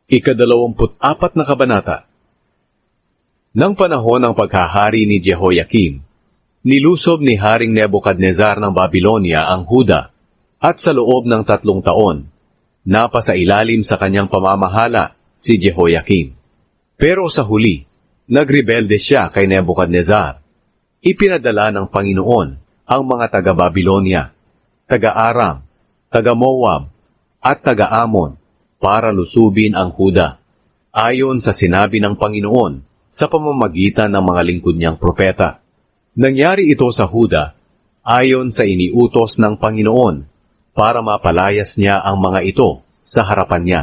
Ika-24 na kabanata. Nang panahon ng paghahari ni Jehoiakim, nilusob ni Haring Nebukadnezar ng Babylonia ang Huda, at sa loob ng 3 taon, napasailalim sa kanyang pamamahala si Jehoiakim. Pero sa huli, nagrebelde siya kay Nebukadnezar. Ipinadala ng Panginoon ang mga taga-Babylonia, taga-Aram, taga-Moab, at taga-Amon para lusubin ang Huda, ayon sa sinabi ng Panginoon sa pamamagitan ng mga lingkod niyang propeta. Nangyari ito sa Huda ayon sa iniutos ng Panginoon para mapalayas niya ang mga ito sa harapan niya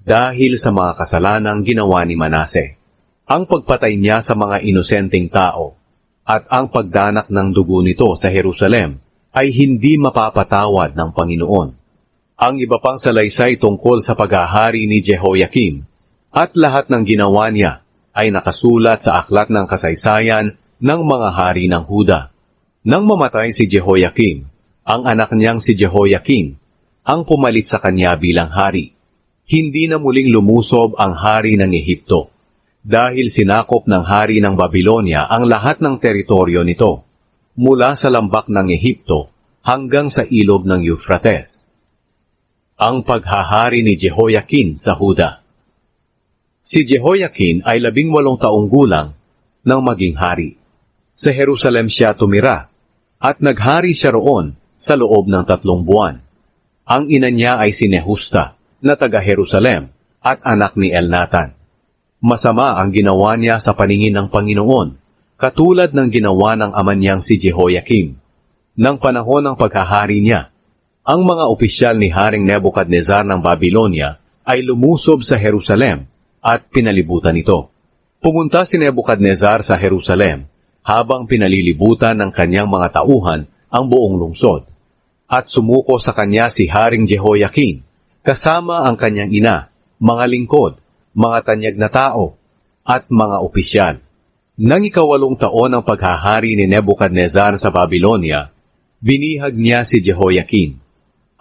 dahil sa mga kasalanang ginawa ni Manase, ang pagpatay niya sa mga inosenteng tao at ang pagdanak ng dugo nito sa Jerusalem ay hindi mapapatawad ng Panginoon. Ang iba pang salaysay tungkol sa paghahari ni Jehoiakim at lahat ng ginawa niya ay nakasulat sa aklat ng kasaysayan ng mga hari ng Huda. Nang mamatay si Jehoiakim, ang anak niyang si Jehoiakim ang pumalit sa kanya bilang hari. Hindi na muling lumusob ang hari ng Ehipto dahil sinakop ng hari ng Babylonia ang lahat ng teritoryo nito, mula sa lambak ng Ehipto hanggang sa ilog ng Euphrates. Ang paghahari ni Jehoiakim sa Huda. Si Jehoiakim ay 18 taong gulang nang maging hari. Sa Jerusalem siya tumira, at naghari siya roon sa loob ng 3 buwan. Ang ina niya ay si Nehusta, na taga-Jerusalem, at anak ni Elnatan. Masama ang ginawa niya sa paningin ng Panginoon, katulad ng ginawa ng ama niyang si Jehoiakim. Nang panahon ng paghahari niya, ang mga opisyal ni Haring Nebukadnezar ng Babylonia ay lumusob sa Jerusalem at pinalibutan ito. Pumunta si Nebukadnezar sa Jerusalem habang pinalilibutan ng kanyang mga tauhan ang buong lungsod, at sumuko sa kanya si Haring Jehoiakim, kasama ang kanyang ina, mga lingkod, mga tanyag na tao, at mga opisyal. Nang 8 taon ng paghahari ni Nebukadnezar sa Babylonia, binihag niya si Jehoiakim.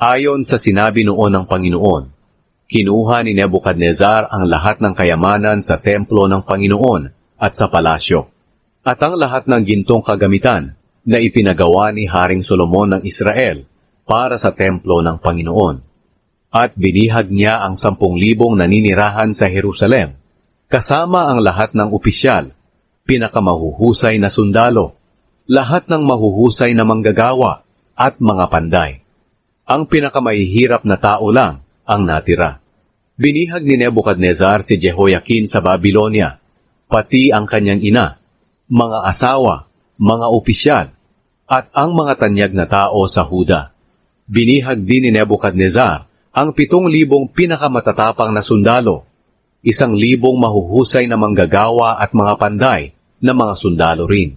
Ayon sa sinabi noon ng Panginoon, kinuha ni Nebukadnezar ang lahat ng kayamanan sa templo ng Panginoon at sa palasyo, at ang lahat ng gintong kagamitan na ipinagawa ni Haring Solomon ng Israel para sa templo ng Panginoon. At binihag niya ang 10,000 naninirahan sa Jerusalem, kasama ang lahat ng opisyal, pinakamahuhusay na sundalo, lahat ng mahuhusay na manggagawa at mga panday. Ang pinakamahihirap na tao lang ang natira. Binihag ni Nebukadnezar si Jehoiakim sa Babylonia, pati ang kanyang ina, mga asawa, mga opisyal, at ang mga tanyag na tao sa Huda. Binihag din ni Nebukadnezar ang 7,000 pinakamatatapang na sundalo, 1,000 mahuhusay na manggagawa at mga panday na mga sundalo rin.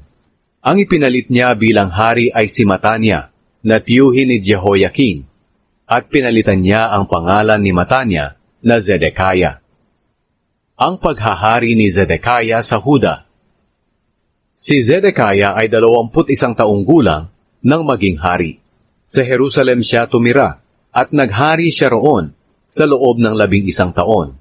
Ang ipinalit niya bilang hari ay si Matania, na tiyuhin ni Jehoiakim, at pinalitan niya ang pangalan ni Matania na Zedekiah. Ang paghahari ni Zedekiah sa Huda. Si Zedekiah ay 21 taong gulang nang maging hari. Sa Jerusalem siya tumira, at naghari siya roon sa loob ng 11 taon.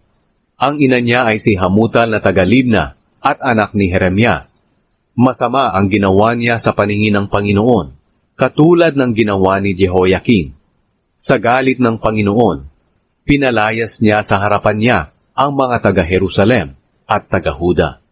Ang ina niya ay si Hamutal na taga-Libna at anak ni Jeremias. Masama ang ginawa niya sa paningin ng Panginoon, katulad ng ginawa ni Jehoiakim. Sa galit ng Panginoon, pinalayas niya sa harapan niya ang mga taga-Jerusalem at taga-Huda.